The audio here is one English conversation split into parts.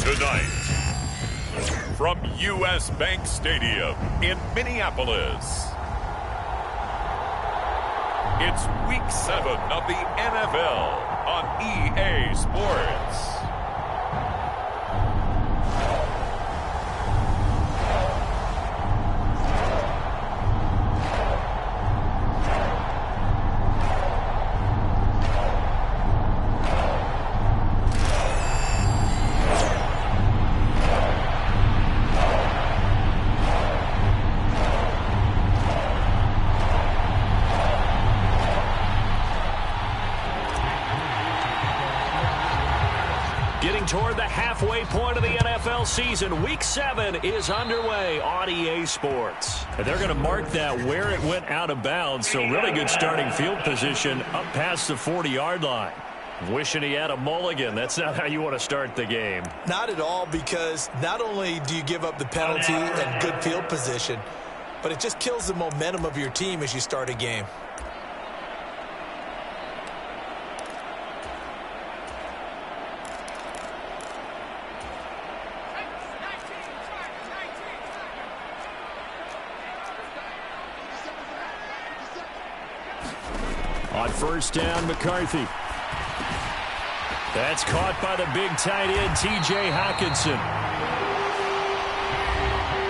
Tonight, from U.S. Bank Stadium in Minneapolis, it's Week 7 of the NFL on EA Sports. Toward the halfway point of the NFL season. Week 7 is underway on EA Sports. And they're going to mark that where it went out of bounds, so really good starting field position up past the 40-yard line. Wishing he had a mulligan. That's not how you want to start the game. Not at all, because not only do you give up the penalty and good field position, but it just kills the momentum of your team as you start a game. On first down, McCarthy. That's caught by the big tight end, T.J. Hockenson.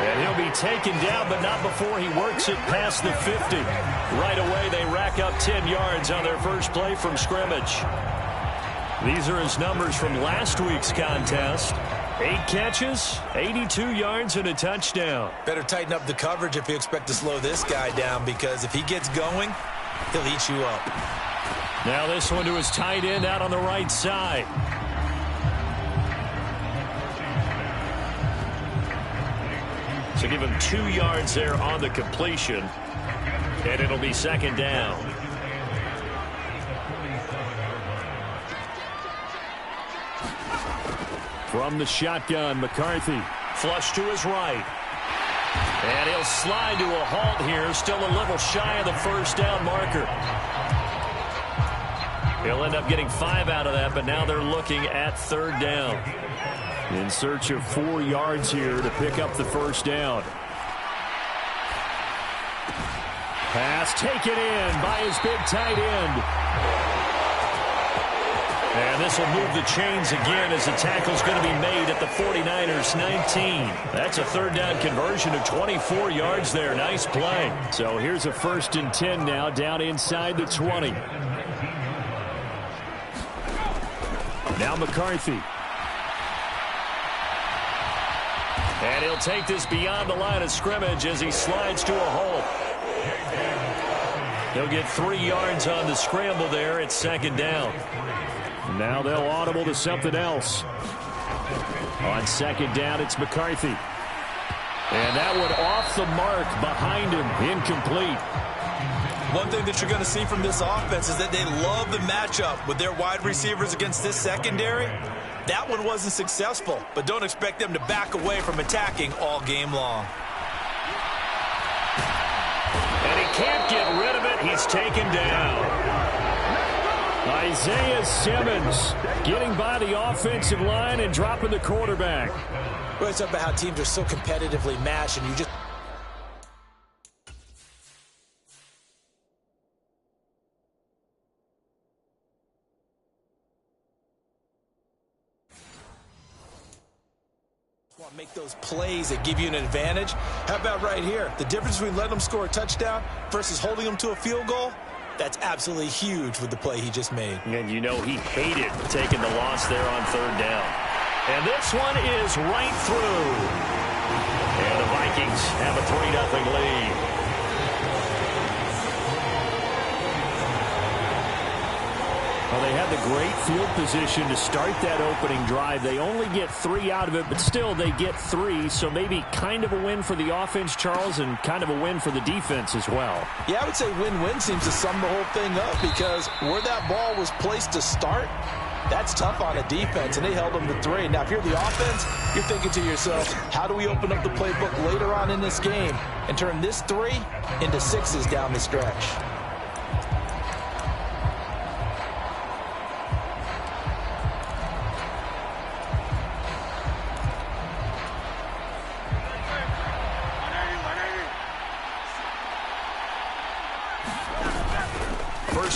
And he'll be taken down, but not before he works it past the 50. Right away, they rack up 10 yards on their first play from scrimmage. These are his numbers from last week's contest. 8 catches, 82 yards, and a touchdown. Better tighten up the coverage if you expect to slow this guy down, because if he gets going, he'll eat you up. Now this one to his tight end out on the right side. So give him 2 yards there on the completion. And it'll be second down. From the shotgun, McCarthy. Flush to his right. And he'll slide to a halt here. Still a little shy of the first down marker. He'll end up getting 5 out of that, but now they're looking at third down. In search of 4 yards here to pick up the first down. Pass taken in by his big tight end. And this will move the chains again as the tackle's going to be made at the 49ers 19. That's a third down conversion of 24 yards there. Nice play. So here's a 1st and 10 now down inside the 20. Now McCarthy. And he'll take this beyond the line of scrimmage as he slides to a hole. He'll get 3 yards on the scramble there at second down. Now they'll audible to something else. On second down, it's McCarthy. And that one off the mark behind him, incomplete. One thing that you're going to see from this offense is that they love the matchup with their wide receivers against this secondary. That one wasn't successful, but don't expect them to back away from attacking all game long. And he can't get rid of it. He's taken down. Isaiah Simmons getting by the offensive line and dropping the quarterback. Well, it's about how teams are so competitively matched, and you just want to make those plays that give you an advantage. How about right here? The difference between letting them score a touchdown versus holding them to a field goal, that's absolutely huge with the play he just made. And you know he hated taking the loss there on third down. And this one is right through. And the Vikings have a 3-0 lead. Well, they had the great field position to start that opening drive. They only get 3 out of it, but still they get 3. So maybe kind of a win for the offense, Charles, and kind of a win for the defense as well. Yeah, I would say win-win seems to sum the whole thing up, because where that ball was placed to start, that's tough on a defense, and they held them to 3. Now, if you're the offense, you're thinking to yourself, how do we open up the playbook later on in this game and turn this 3 into 6s down the stretch?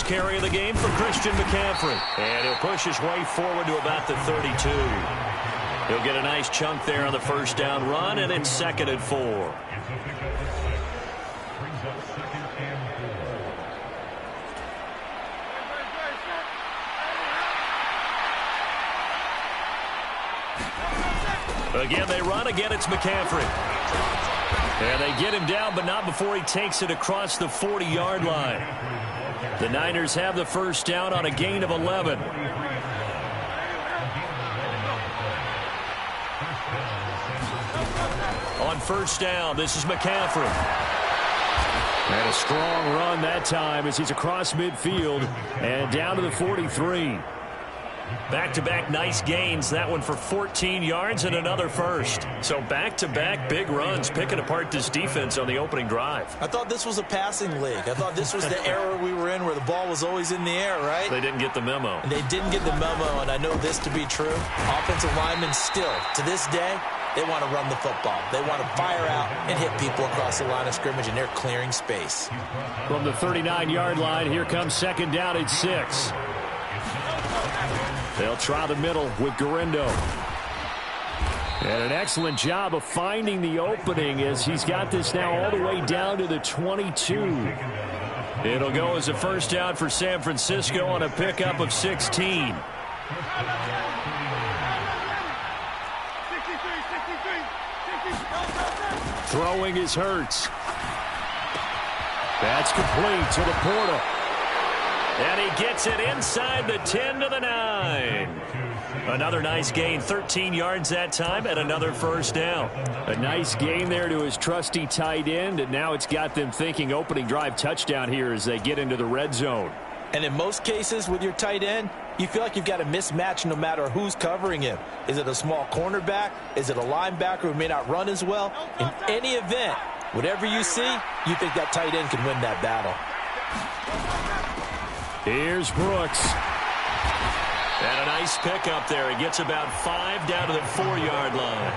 carry of the game for Christian McCaffrey. And he'll push his way forward to about the 32. He'll get a nice chunk there on the first down run, and it's 2nd and 4. Again, they run. Again, it's McCaffrey. And they get him down, but not before he takes it across the 40-yard line. The Niners have the first down on a gain of 11. On first down, this is McCaffrey. And a strong run that time as he's across midfield and down to the 43. Back-to-back nice gains. That one for 14 yards and another first. So back-to-back big runs, picking apart this defense on the opening drive. I thought this was a passing league. I thought this was the era we were in where the ball was always in the air, right? They didn't get the memo. And they didn't get the memo, and I know this to be true. Offensive linemen still, to this day, they want to run the football. They want to fire out and hit people across the line of scrimmage, and they're clearing space. From the 39-yard line, here comes 2nd down at 6. They'll try the middle with Garindo. And an excellent job of finding the opening as he's got this now all the way down to the 22. It'll go as a first down for San Francisco on a pickup of 16. Throwing is Hurts. That's complete to the Porta. And he gets it inside the 10 to the 9. Another nice gain, 13 yards that time, and another first down. A nice gain there to his trusty tight end, and now it's got them thinking opening drive touchdown here as they get into the red zone. And in most cases with your tight end, you feel like you've got a mismatch no matter who's covering him. Is it a small cornerback? Is it a linebacker who may not run as well? In any event, whatever you see, you think that tight end can win that battle. Here's Brooks. And a nice pickup there. He gets about 5 down to the 4-yard line.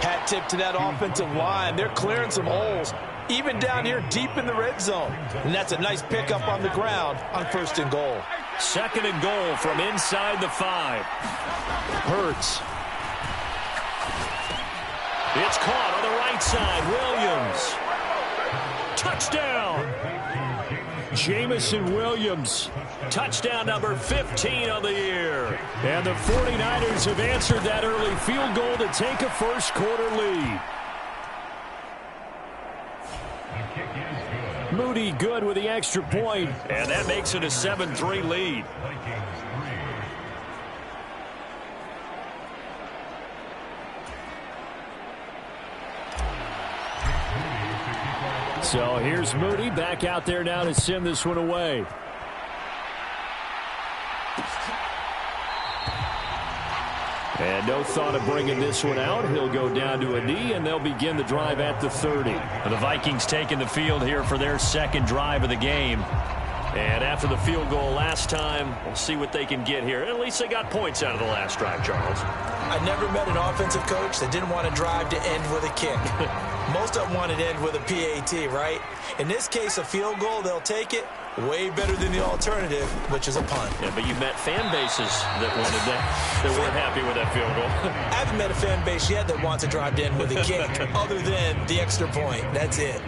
Hat tip to that offensive line. They're clearing some holes, even down here deep in the red zone. And that's a nice pickup on the ground on 1st and goal. 2nd and goal from inside the 5. Hurts. It's caught on the right side. Williams. Touchdown. Jamison Williams. Touchdown number 15 of the year. And the 49ers have answered that early field goal to take a first quarter lead. Moody good with the extra point, and that makes it a 7-3 lead. So here's Moody back out there now to send this one away. And no thought of bringing this one out. He'll go down to a knee, and they'll begin the drive at the 30. The Vikings taking the field here for their 2nd drive of the game. And after the field goal last time, we'll see what they can get here. At least they got points out of the last drive, Charles. I never met an offensive coach that didn't want a drive to end with a kick. Most of them want it to end with a PAT, right? In this case, a field goal, they'll take it. Way better than the alternative, which is a punt. Yeah, but you met fan bases that wanted that weren't happy with that field goal. I haven't met a fan base yet that wants a drive to end with a kick, other than the extra point. That's it.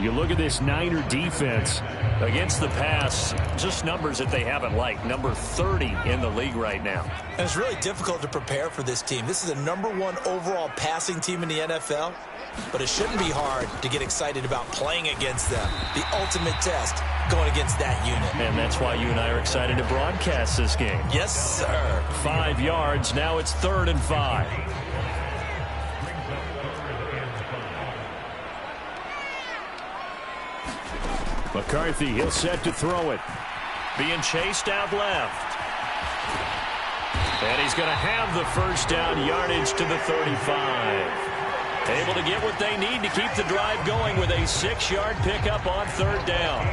You look at this Niner defense against the pass, just numbers that they haven't liked. Number 30 in the league right now. And it's really difficult to prepare for this team. This is a #1 overall passing team in the NFL, but it shouldn't be hard to get excited about playing against them. The ultimate test going against that unit. And that's why you and I are excited to broadcast this game. Yes, sir. 5 yards. Now it's 3rd and 5. McCarthy, he'll set to throw it. Being chased out left. And he's going to have the first down, yardage to the 35. Able to get what they need to keep the drive going with a 6-yard pickup on 3rd down.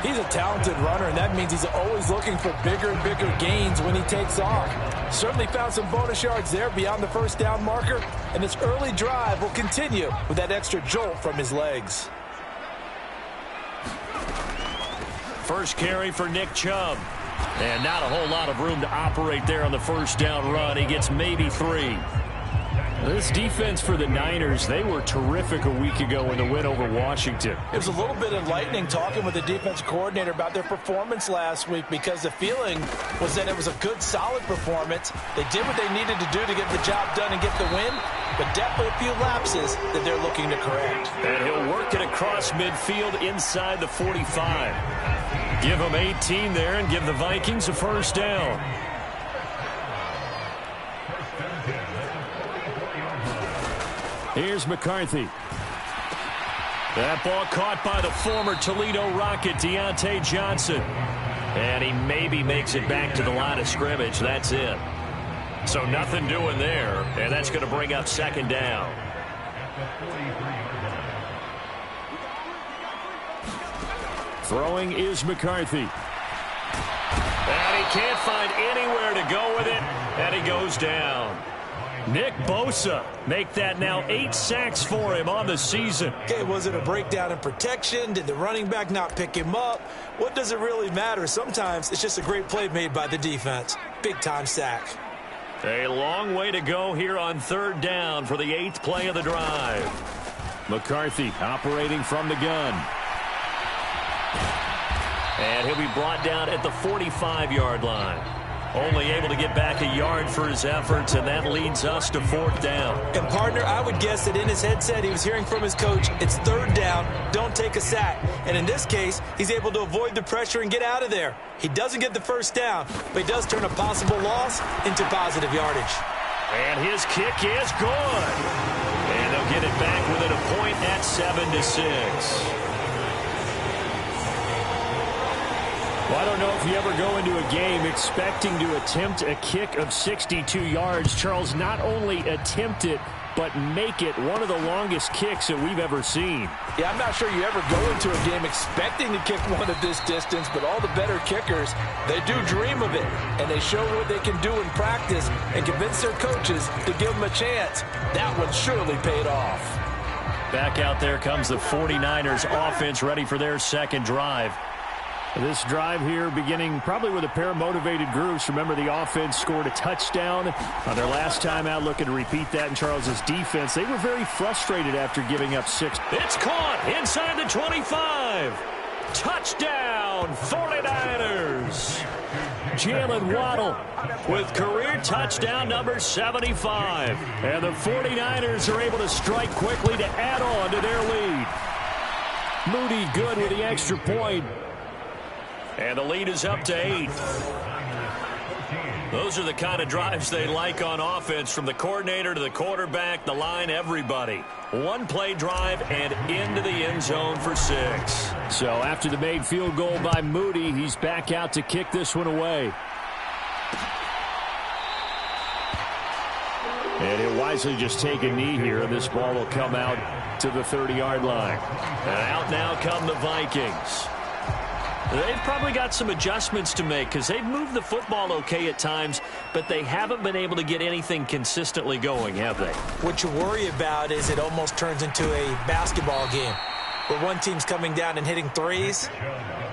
He's a talented runner, and that means he's always looking for bigger and bigger gains when he takes off. Certainly found some bonus yards there beyond the first down marker, and this early drive will continue with that extra jolt from his legs. First carry for Nick Chubb. And not a whole lot of room to operate there on the first down run. He gets maybe 3. This defense for the Niners, they were terrific a week ago in the win over Washington. It was a little bit enlightening talking with the defensive coordinator about their performance last week, because the feeling was that it was a good, solid performance. They did what they needed to do to get the job done and get the win, but definitely a few lapses that they're looking to correct. And he'll work it across midfield inside the 45. Give them 18 there and give the Vikings a first down. Here's McCarthy. That ball caught by the former Toledo Rocket, Deontay Johnson. And he maybe makes it back to the line of scrimmage. That's it. So nothing doing there, and that's going to bring up second down. Throwing is McCarthy. And he can't find anywhere to go with it, and he goes down. Nick Bosa make that now 8 sacks for him on the season. Okay, was it a breakdown in protection? Did the running back not pick him up? What does it really matter? Sometimes it's just a great play made by the defense. Big-time sack. A long way to go here on third down for the 8th play of the drive. McCarthy operating from the gun. And he'll be brought down at the 45-yard line. Only able to get back a yard for his efforts, and that leads us to 4th down. And, partner, I would guess that in his headset he was hearing from his coach, it's 3rd down, don't take a sack. And in this case, he's able to avoid the pressure and get out of there. He doesn't get the first down, but he does turn a possible loss into positive yardage. And his kick is good. And they'll get it back within a point at 7-6. Well, I don't know if you ever go into a game expecting to attempt a kick of 62 yards. Charles, not only attempt it, but make it one of the longest kicks that we've ever seen. Yeah, I'm not sure you ever go into a game expecting to kick one of this distance, but all the better kickers, they do dream of it, and they show what they can do in practice and convince their coaches to give them a chance. That one surely paid off. Back out there comes the 49ers offense, ready for their second drive. This drive here beginning probably with a pair of motivated groups. Remember, the offense scored a touchdown on their last time out, looking to repeat that in Charles's defense. They were very frustrated after giving up 6. It's caught inside the 25. Touchdown, 49ers. Jalen Waddle with career touchdown number 75. And the 49ers are able to strike quickly to add on to their lead. Moody good with the extra point. And the lead is up to 8. Those are the kind of drives they like on offense, from the coordinator to the quarterback, the line, everybody. One-play drive and into the end zone for 6. So after the made field goal by Moody, he's back out to kick this one away. And he'll wisely just take a knee here, and this ball will come out to the 30-yard line. And out now come the Vikings. They've probably got some adjustments to make, because they've moved the football okay at times, but they haven't been able to get anything consistently going, have they? What you worry about is it almost turns into a basketball game where one team's coming down and hitting threes,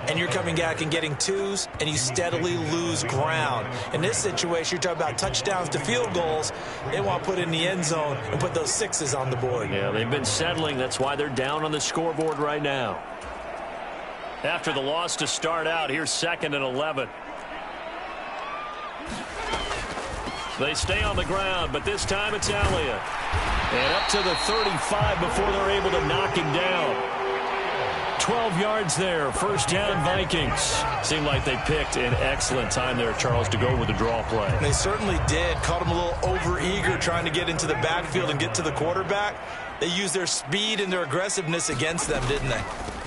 and you're coming back and getting twos, and you steadily lose ground. In this situation, you're talking about touchdowns to field goals. They want to put in the end zone and put those sixes on the board. Yeah, they've been settling. That's why they're down on the scoreboard right now. After the loss to start out, here's 2nd and 11. They stay on the ground, but this time it's Elliott. And up to the 35 before they're able to knock him down. 12 yards there, first down Vikings. Seemed like they picked an excellent time there, Charles, to go with the draw play. They certainly did. Caught him a little over-eager trying to get into the backfield and get to the quarterback. They used their speed and their aggressiveness against them, didn't they?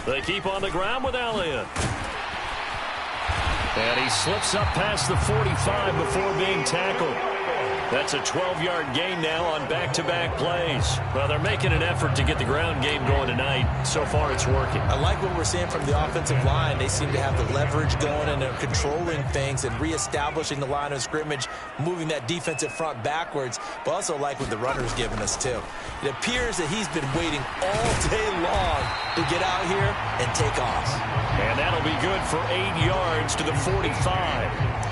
They keep on the ground with Elliott. And he slips up past the 45 before being tackled. That's a 12-yard gain now on back-to-back plays. Well, they're making an effort to get the ground game going tonight. So far, it's working. I like what we're seeing from the offensive line. They seem to have the leverage going, and they're controlling things and reestablishing the line of scrimmage, moving that defensive front backwards, but also like what the runner's giving us, too. It appears that he's been waiting all day long to get out here and take off. And that'll be good for 8 yards to the 45.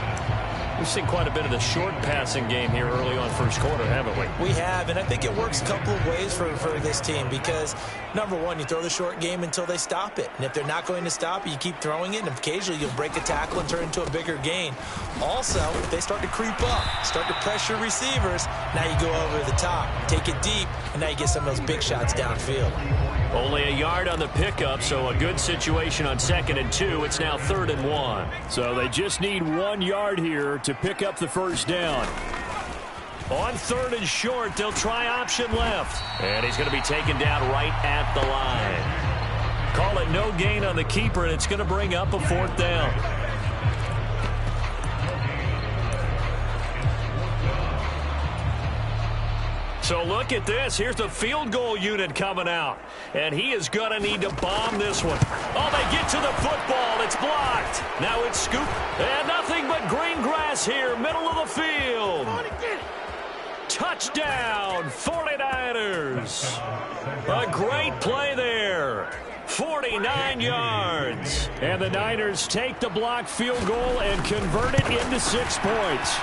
We've seen quite a bit of the short passing game here early on first quarter, haven't we? We have, and I think it works a couple of ways for this team because, number one, you throw the short game until they stop it. And if they're not going to stop it, you keep throwing it, and occasionally you'll break a tackle and turn into a bigger gain. Also, if they start to creep up, start to pressure receivers, now you go over the top, take it deep, and now you get some of those big shots downfield. Only a yard on the pickup, so a good situation on 2nd and 2. It's now 3rd and 1. So they just need 1 yard here to pick up the first down. On 3rd and short, they'll try option left. And he's going to be taken down right at the line. Call it no gain on the keeper, and it's going to bring up a 4th down. So look at this. Here's the field goal unit coming out. And he is going to need to bomb this one. Oh, they get to the football. It's blocked. Now it's scooped. And nothing but green grass here, middle of the field. Touchdown, 49ers. A great play there. 49 yards. And the Niners take the blocked field goal and convert it into 6 points.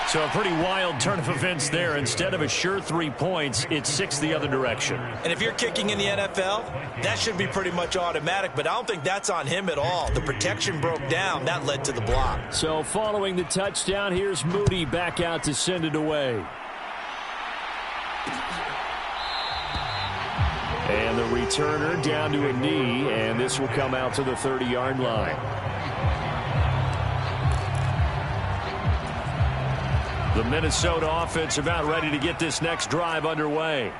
So a pretty wild turn of events there. Instead of a sure 3 points, it's 6 the other direction. And if you're kicking in the NFL, that should be pretty much automatic, but I don't think that's on him at all. The protection broke down. That led to the block. So following the touchdown, here's Moody back out to send it away. And the returner down to a knee, and this will come out to the 30-yard line. The Minnesota offense about ready to get this next drive underway.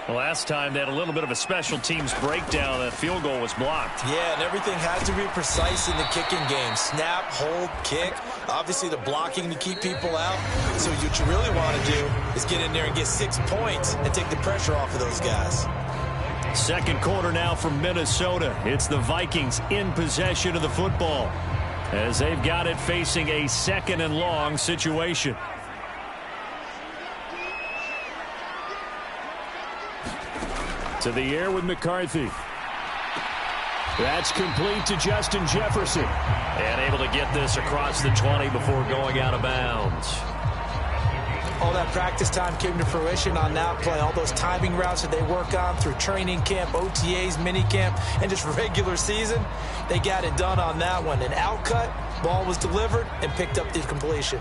Last time they had a little bit of a special teams breakdown. That field goal was blocked. Yeah, and everything has to be precise in the kicking game. Snap, hold, kick. Obviously the blocking to keep people out. So what you really want to do is get in there and get 6 points and take the pressure off of those guys. Second quarter now from Minnesota. It's the Vikings in possession of the football as they've got it facing a 2nd and long situation. To the air with McCarthy. That's complete to Justin Jefferson. And able to get this across the 20 before going out of bounds. All that practice time came to fruition on that play. All those timing routes that they work on through training camp, OTAs, minicamp, and just regular season, they got it done on that one. An outcut, ball was delivered, and picked up the completion.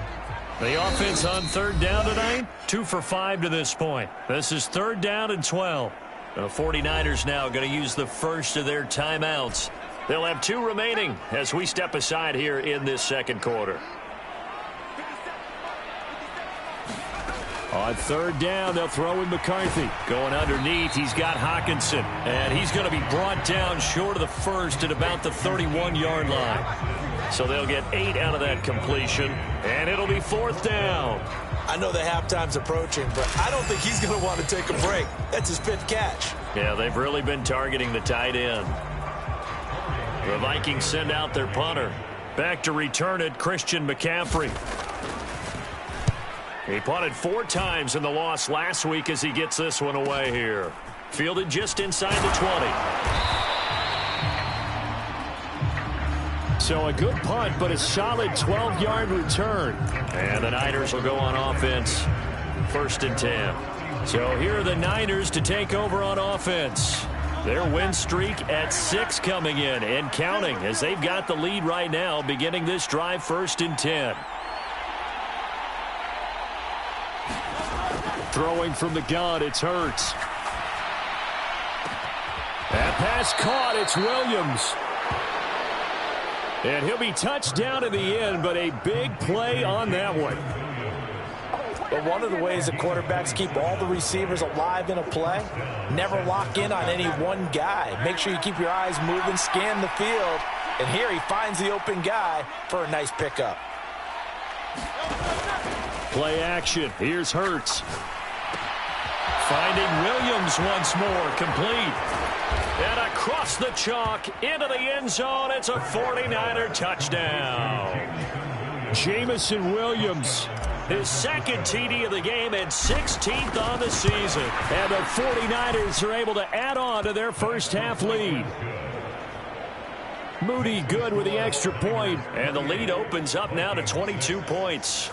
The offense on 3rd down tonight, 2 for 5 to this point. This is 3rd down and 12. The 49ers now going to use the first of their timeouts. They'll have 2 remaining as we step aside here in this second quarter. On 3rd down, they'll throw in McCarthy. Going underneath, he's got Hockenson. And he's going to be brought down short of the first at about the 31-yard line. So they'll get 8 out of that completion. And it'll be 4th down. I know the halftime's approaching, but I don't think he's going to want to take a break. That's his 5th catch. Yeah, they've really been targeting the tight end. The Vikings send out their punter. Back to return it, Christian McCaffrey. He punted 4 times in the loss last week as he gets this one away here. Fielded just inside the 20. So a good punt, but a solid 12-yard return. And the Niners will go on offense. 1st and 10. So here are the Niners to take over on offense. Their win streak at 6 coming in and counting as they've got the lead right now beginning this drive 1st and 10. Throwing from the gun, it's Hurts. That pass caught, it's Williams. And he'll be touched down in the end, but a big play on that one. But one of the ways the quarterbacks keep all the receivers alive in a play, never lock in on any one guy. Make sure you keep your eyes moving, scan the field. And here he finds the open guy for a nice pickup. Play action. Here's Hurts. Finding Williams once more. Complete. And across the chalk into the end zone. It's a 49er touchdown. Jamison Williams. His second TD of the game and 16th on the season. And the 49ers are able to add on to their first half lead. Moody good with the extra point. And the lead opens up now to 22 points.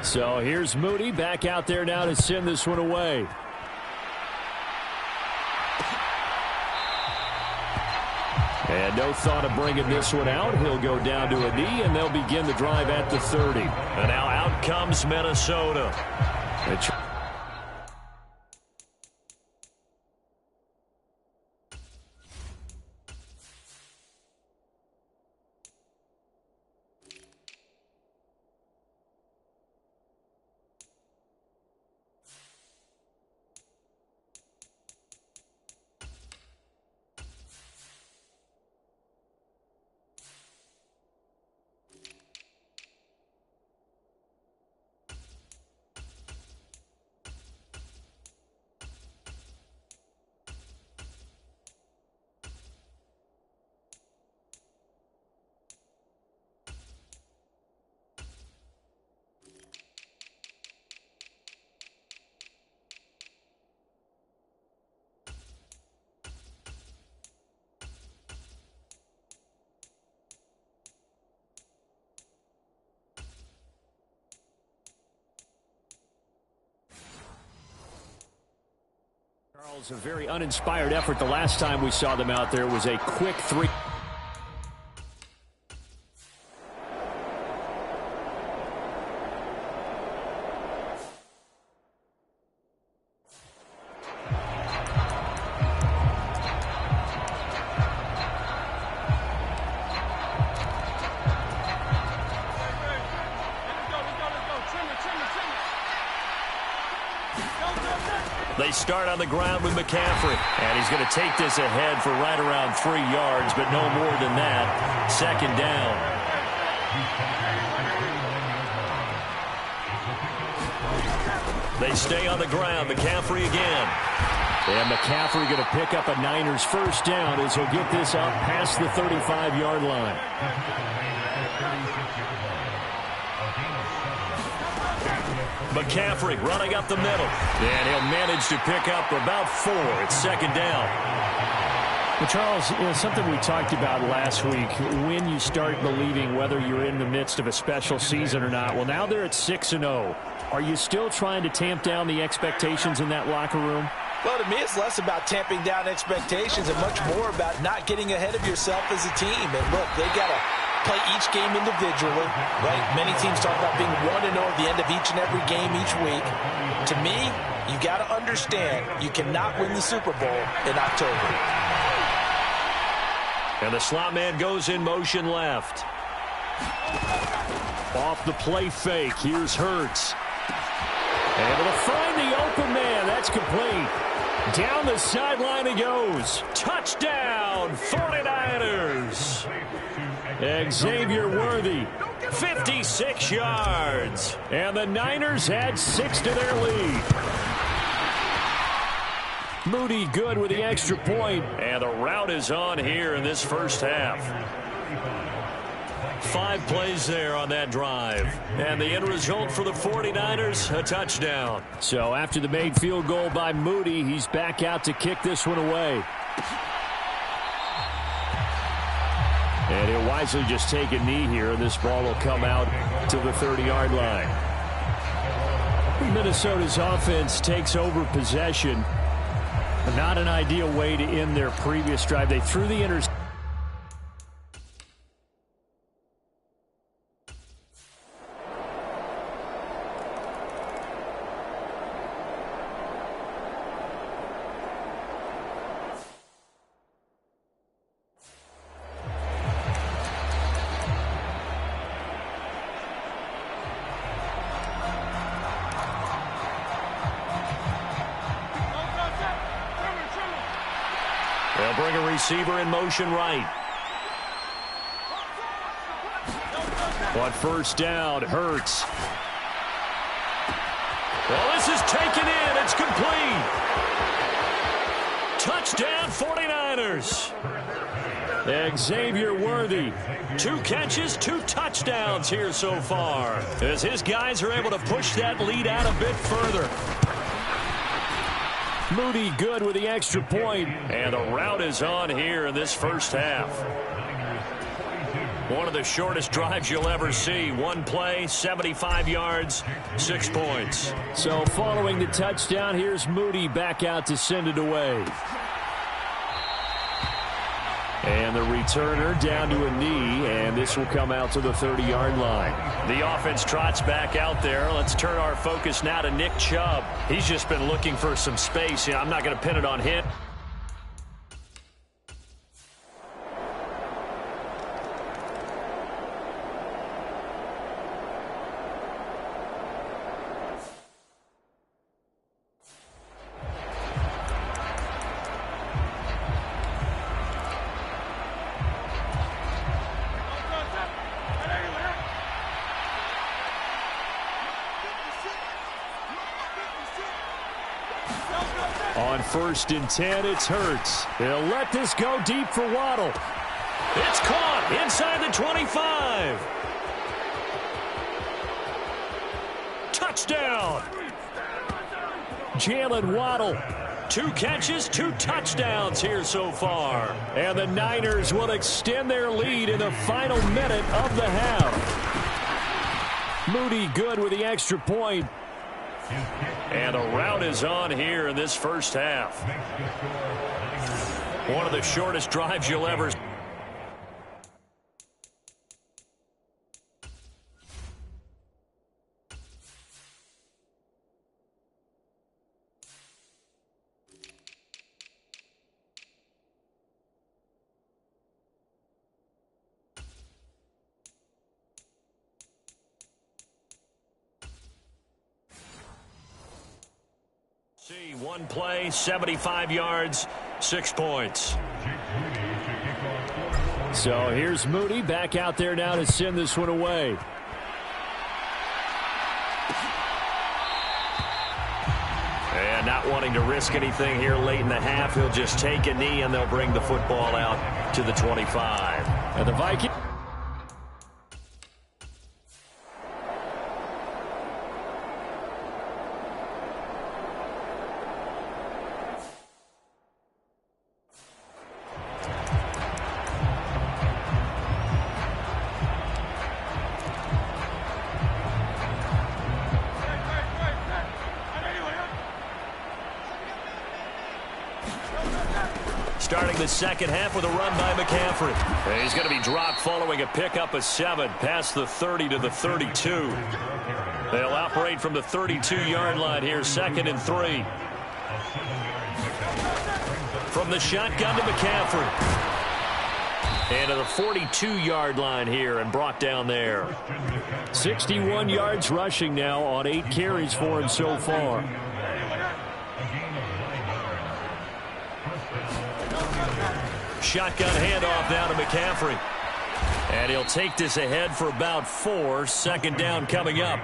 So here's Moody back out there now to send this one away. And no thought of bringing this one out. He'll go down to a knee, and they'll begin the drive at the 30. And now out comes Minnesota. Charles, a very uninspired effort. The last time we saw them out there was a quick three. They start on the ground with McCaffrey. And he's going to take this ahead for right around 3 yards, but no more than that. Second down. They stay on the ground. McCaffrey again. And McCaffrey going to pick up a Niners first down as he'll get this out past the 35-yard line. McCaffrey running up the middle. And he'll manage to pick up about 4. It's second down. Well, Charles, something we talked about last week, when you start believing whether you're in the midst of a special season or not. Well, now they're at 6-0. Are you still trying to tamp down the expectations in that locker room? Well, to me, it's less about tamping down expectations and much more about not getting ahead of yourself as a team. And look, they got to play each game individually, right? Many teams talk about being 1-0 at the end of each and every game each week. To me, you got to understand you cannot win the Super Bowl in October. And the slot man goes in motion left. Off the play fake, here's Hurts. Able to find the open man. That's complete. Down the sideline he goes. Touchdown, 49ers. Xavier Worthy, 56 yards. And the Niners add 6 to their lead. Moody good with the extra point. And the route is on here in this first half. 5 plays there on that drive. And the end result for the 49ers, a touchdown. So after the made field goal by Moody, he's back out to kick this one away. And he'll wisely just take a knee here, and this ball will come out to the 30-yard line. Minnesota's offense takes over possession. Not an ideal way to end their previous drive. They threw the interception. They'll bring a receiver in motion right. On first down, Hurts. Well, this is taken in. It's complete. Touchdown, 49ers. Xavier Worthy. 2 catches, 2 touchdowns here so far, as his guys are able to push that lead out a bit further. Moody good with the extra point. And the route is on here in this first half. One of the shortest drives you'll ever see. 1 play, 75 yards, 6 points. So following the touchdown, here's Moody back out to send it away. And the returner down to a knee, and this will come out to the 30-yard line. The offense trots back out there. Let's turn our focus now to Nick Chubb. He's just been looking for some space. I'm not going to pin it on him. On 1st and 10, it's Hurts. He'll let this go deep for Waddle. It's caught inside the 25. Touchdown. Jalen Waddle. 2 catches, 2 touchdowns here so far. And the Niners will extend their lead in the final minute of the half. Moody good with the extra point. And the route is on here in this first half. One of the shortest drives you'll ever see. See, 1 play, 75 yards, 6 points. So here's Moody back out there now to send this one away. And not wanting to risk anything here late in the half, he'll just take a knee and they'll bring the football out to the 25. And the Vikings. the second half with a run by McCaffrey. And he's going to be dropped following a pickup of 7 past the 30 to the 32. They'll operate from the 32-yard line here, 2nd and 3. From the shotgun to McCaffrey. And to the 42-yard line here and brought down there. 61 yards rushing now on 8 carries for him so far. Shotgun handoff down to McCaffrey. And he'll take this ahead for about 4. 2nd down coming up.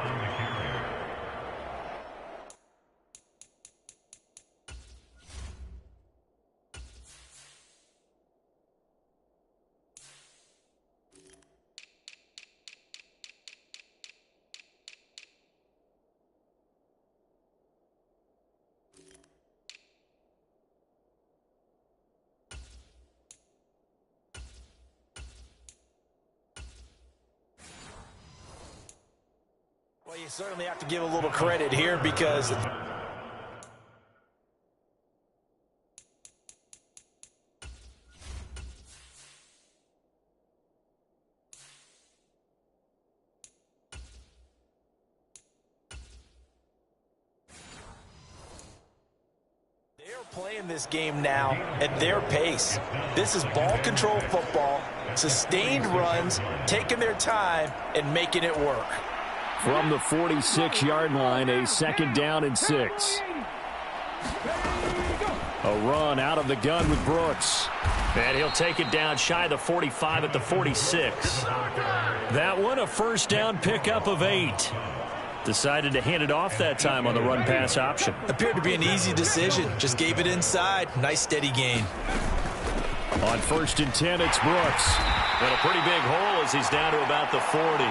Well, you certainly have to give a little credit here because they're playing this game now at their pace. This is ball control football, sustained runs, taking their time and making it work. From the 46-yard line, a 2nd down and 6. A run out of the gun with Brooks. And he'll take it down shy of the 45 at the 46. That one a 1st down pickup of 8. Decided to hand it off that time on the run-pass option. Appeared to be an easy decision. Just gave it inside. Nice steady gain. On 1st and 10, it's Brooks. And a pretty big hole as he's down to about the 40.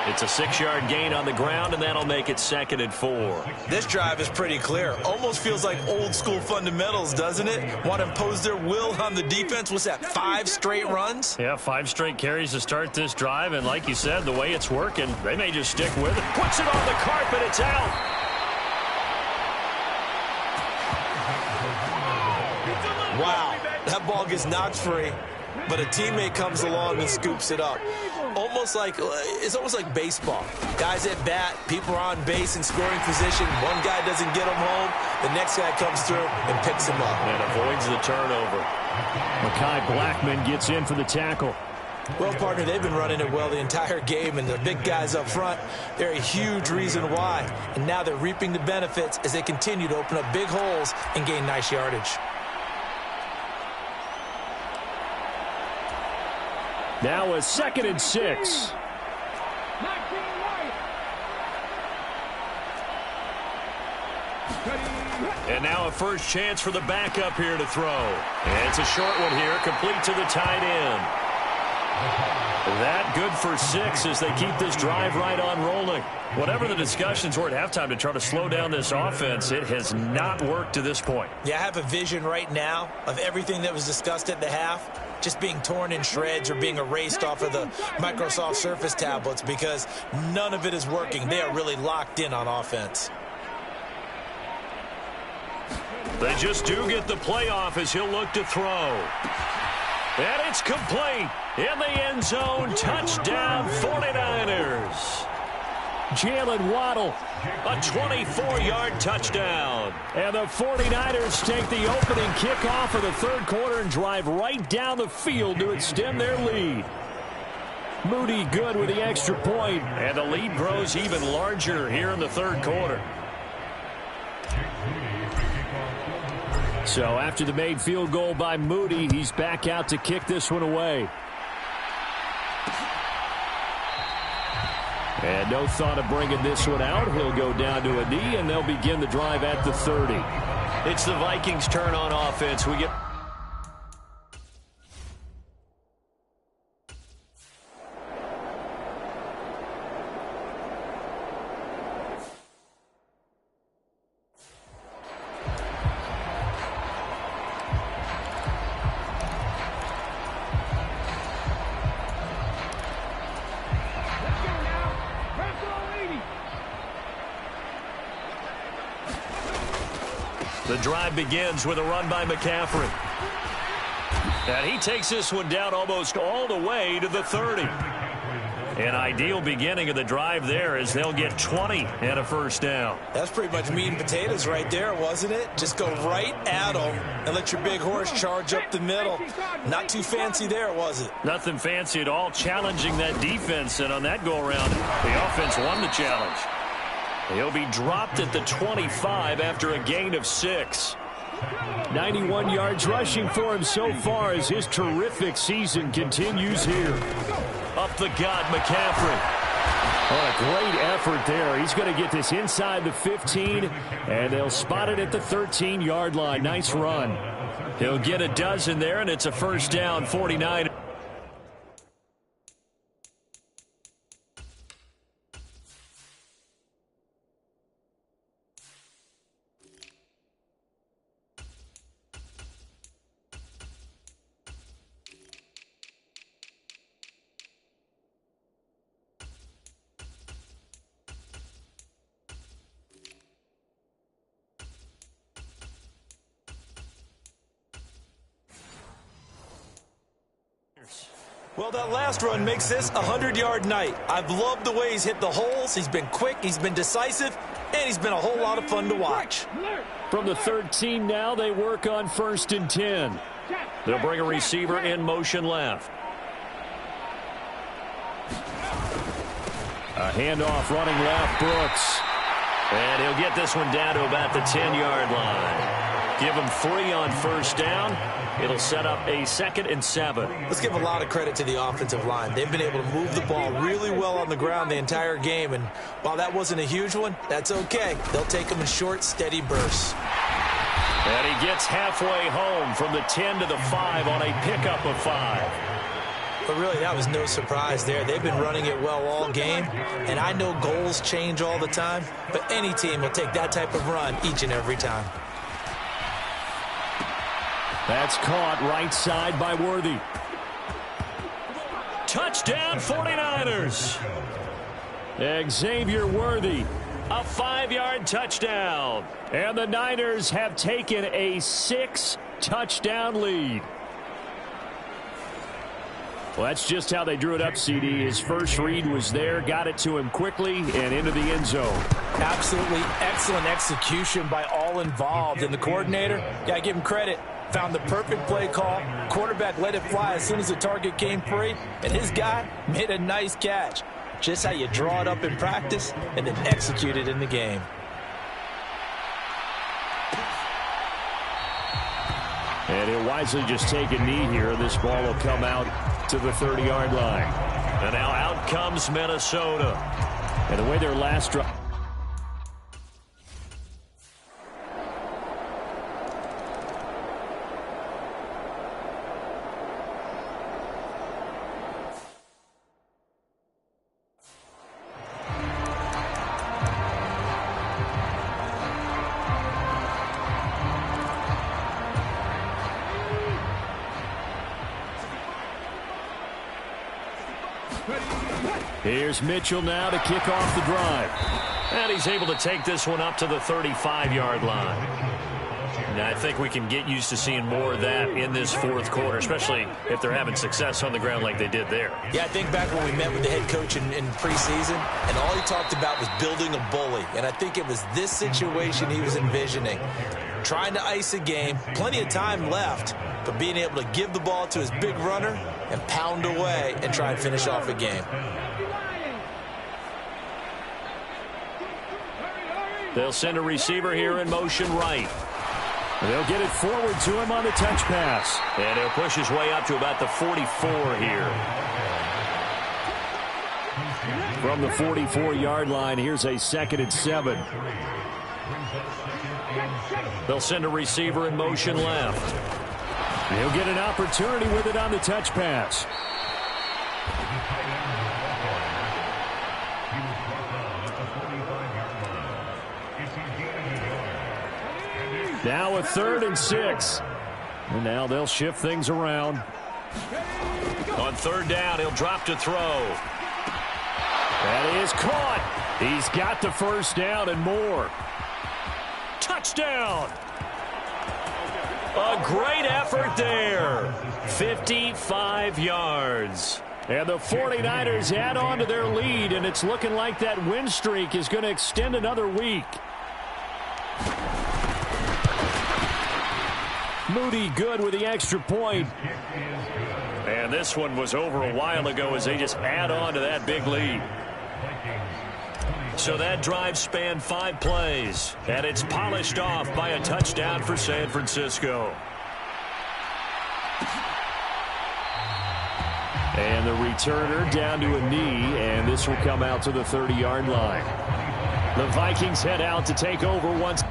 It's a 6-yard gain on the ground, and that'll make it 2nd and 4. This drive is pretty clear. Almost feels like old-school fundamentals, doesn't it? Want to impose their will on the defense. What's that, 5 straight runs? Yeah, 5 straight carries to start this drive, and like you said, the way it's working, they may just stick with it. Puts it on the carpet, it's out. Wow, that ball gets knocked free, but a teammate comes along and scoops it up. It's almost like baseball. Guys at bat, people are on base in scoring position. One guy doesn't get him home. The next guy comes through and picks him up. And avoids the turnover. Mekhi Blackmon gets in for the tackle. Well, partner, they've been running it well the entire game, and the big guys up front, they're a huge reason why. And now they're reaping the benefits as they continue to open up big holes and gain nice yardage. Now a 2nd and 6. And now a first chance for the backup here to throw. And it's a short one here, complete to the tight end. That good for 6 as they keep this drive right on rolling. Whatever the discussions were at halftime to try to slow down this offense, it has not worked to this point. Yeah, I have a vision right now of everything that was discussed at the half just being torn in shreds or being erased off of the Microsoft Surface tablets because none of it is working. They are really locked in on offense. They just do get the playoff as he'll look to throw. And it's complete. In the end zone, touchdown 49ers. Jalen Waddle. A 24-yard touchdown. And the 49ers take the opening kickoff of the 3rd quarter and drive right down the field to extend their lead. Moody good with the extra point. And the lead grows even larger here in the 3rd quarter. So after the made field goal by Moody, he's back out to kick this one away. And no thought of bringing this one out. He'll go down to a knee, and they'll begin the drive at the 30. It's the Vikings' turn on offense. We get... The drive begins with a run by McCaffrey. And he takes this one down almost all the way to the 30. An ideal beginning of the drive there as they'll get 20 and a first down. That's pretty much meat and potatoes right there, wasn't it? Just go right at them and let your big horse charge up the middle. Not too fancy there, was it? Nothing fancy at all, challenging that defense, and on that go-around, the offense won the challenge. He'll be dropped at the 25 after a gain of 6. 91 yards rushing for him so far as his terrific season continues here. Up the gut, McCaffrey. Oh, a great effort there. He's going to get this inside the 15, and they'll spot it at the 13-yard line. Nice run. He'll get a dozen there, and it's a first down, 49. Well, that last run makes this a 100-yard night. I've loved the way he's hit the holes. He's been quick, he's been decisive, and he's been a whole lot of fun to watch. From the 13 now, they work on 1st and 10. They'll bring a receiver in motion left. A handoff running left, Brooks. And he'll get this one down to about the 10-yard line. Give him 3 on first down. It'll set up a 2nd and 7. Let's give a lot of credit to the offensive line. They've been able to move the ball really well on the ground the entire game, and while that wasn't a huge one, that's okay. They'll take them in short, steady bursts. And he gets halfway home from the 10 to the 5 on a pickup of 5. But really, that was no surprise there. They've been running it well all game, and I know goals change all the time, but any team will take that type of run each and every time. That's caught right side by Worthy. Touchdown 49ers. Xavier Worthy. A 5-yard touchdown. And the Niners have taken a 6-touchdown lead. Well, that's just how they drew it up, CD. His first read was there, got it to him quickly, and into the end zone. Absolutely excellent execution by all involved. And the coordinator, gotta give him credit, found the perfect play call. Quarterback let it fly as soon as the target came free, and his guy made a nice catch. Just how you draw it up in practice and then execute it in the game. And he'll wisely just take a knee here. This ball will come out to the 30-yard line. And now out comes Minnesota. And the way their last drive. Here's Mitchell now to kick off the drive. And he's able to take this one up to the 35-yard line. And I think we can get used to seeing more of that in this fourth quarter, especially if they're having success on the ground like they did there. Yeah, I think back when we met with the head coach in preseason, and all he talked about was building a bully. And I think it was this situation he was envisioning. Trying to ice a game, plenty of time left, but being able to give the ball to his big runner and pound away and try and finish off a game. They'll send a receiver here in motion right. They'll get it forward to him on the touch pass. And he'll push his way up to about the 44 here. From the 44-yard line, here's a 2nd and 7. They'll send a receiver in motion left. He'll get an opportunity with it on the touch pass. Now a 3rd and 6. And now they'll shift things around. On 3rd down, he'll drop to throw. That is caught. He's got the first down and more. Touchdown. A great effort there. 55 yards. And the 49ers add on to their lead, and it's looking like that win streak is going to extend another week. Moody good with the extra point. And this one was over a while ago as they just add on to that big lead. So that drive spanned 5 plays, and it's polished off by a touchdown for San Francisco. And the returner down to a knee, and this will come out to the 30-yard line. The Vikings head out to take over once.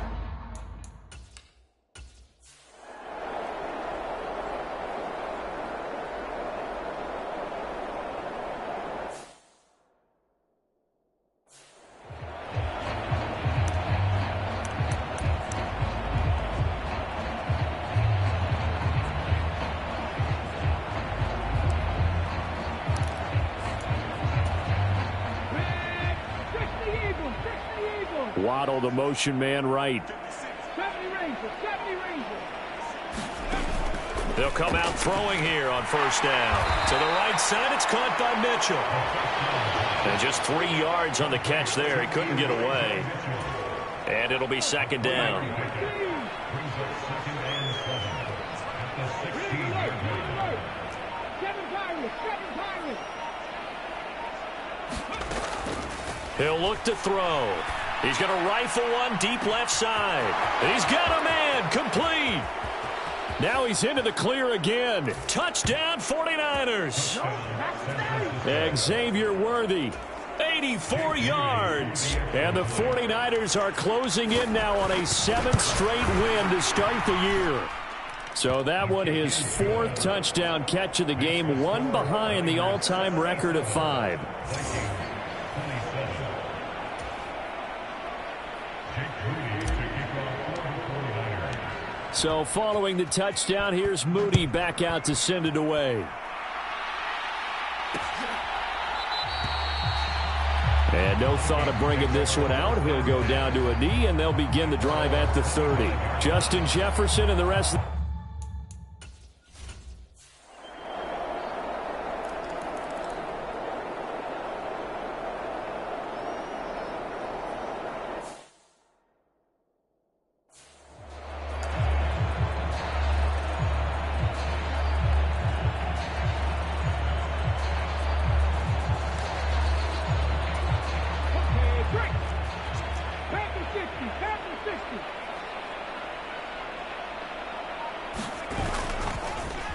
Waddle, the motion man right. They'll come out throwing here on first down. To the right side, it's caught by Mitchell. And just 3 yards on the catch there. He couldn't get away. And it'll be second down. He'll look to throw. He's going to rifle one deep left side. And he's got a man complete. Now he's into the clear again. Touchdown 49ers. Xavier Worthy, 84 yards. And the 49ers are closing in now on a 7th straight win to start the year. So that one, his 4th touchdown catch of the game, one behind the all-time record of 5. So following the touchdown, here's Moody back out to send it away. And no thought of bringing this one out. He'll go down to a knee, and they'll begin the drive at the 30. Justin Jefferson and the rest of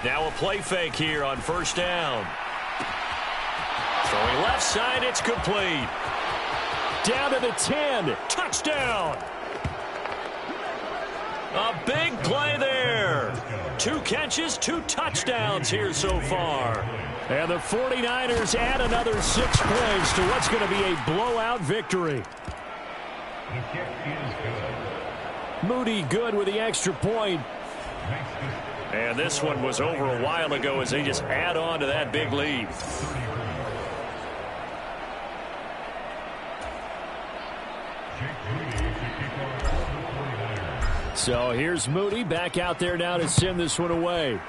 now a play fake here on first down. Throwing left side, it's complete. Down to the 10. Touchdown. A big play there. 2 catches, 2 touchdowns here so far. And the 49ers add another 6 points to what's going to be a blowout victory. Moody good with the extra point. And this one was over a while ago as they just add on to that big lead. So here's Moody back out there now to send this one away.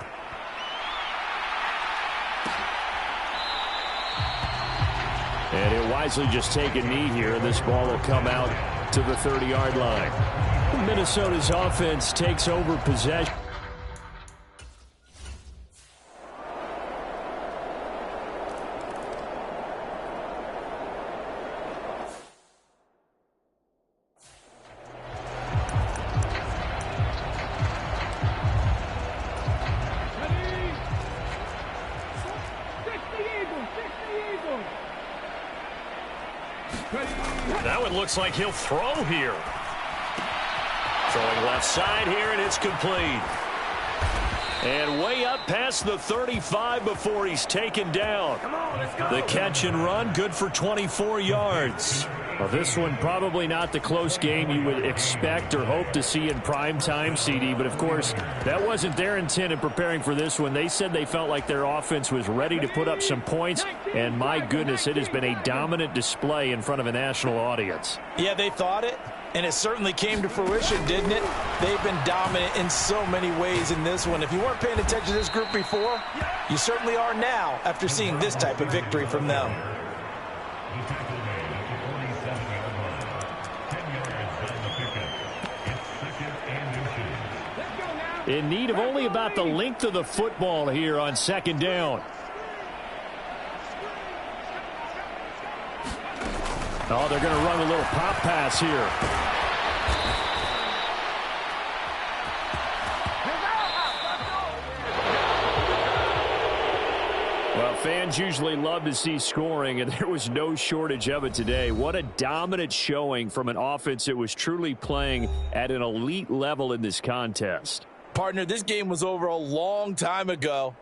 And he'll wisely just take a knee here, and this ball will come out to the 30-yard line. Minnesota's offense takes over possession. Now it looks like he'll throw here. Throwing left side here, and it's complete. And way up past the 35 before he's taken down. Come on, let's go. The catch and run, good for 24 yards. Well, this one probably not the close game you would expect or hope to see in prime time, CD. But, of course, that wasn't their intent in preparing for this one. They said they felt like their offense was ready to put up some points. And, my goodness, it has been a dominant display in front of a national audience. Yeah, they thought it. And it certainly came to fruition, didn't it? They've been dominant in so many ways in this one. If you weren't paying attention to this group before, you certainly are now after seeing this type of victory from them. In need of only about the length of the football here on second down. Oh, they're going to run a little pop pass here. Well, fans usually love to see scoring, and there was no shortage of it today. What a dominant showing from an offense that was truly playing at an elite level in this contest. Partner, this game was over a long time ago,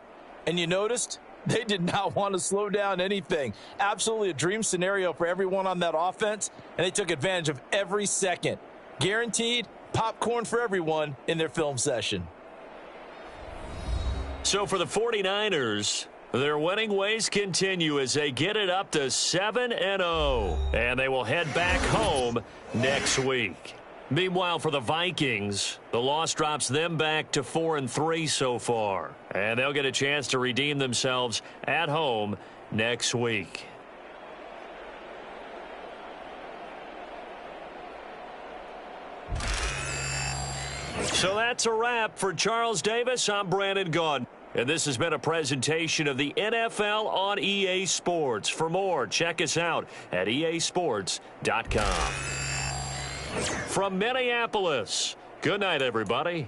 and you noticed they did not want to slow down anything. Absolutely a dream scenario for everyone on that offense, and they took advantage of every second. Guaranteed popcorn for everyone in their film session. So for the 49ers, their winning ways continue as they get it up to 7-0, and they will head back home next week. Meanwhile, for the Vikings, the loss drops them back to 4-3 so far, and they'll get a chance to redeem themselves at home next week. So that's a wrap. For Charles Davis, I'm Brandon Gaudin, and this has been a presentation of the NFL on EA Sports. For more, check us out at easports.com. From Minneapolis, good night, everybody.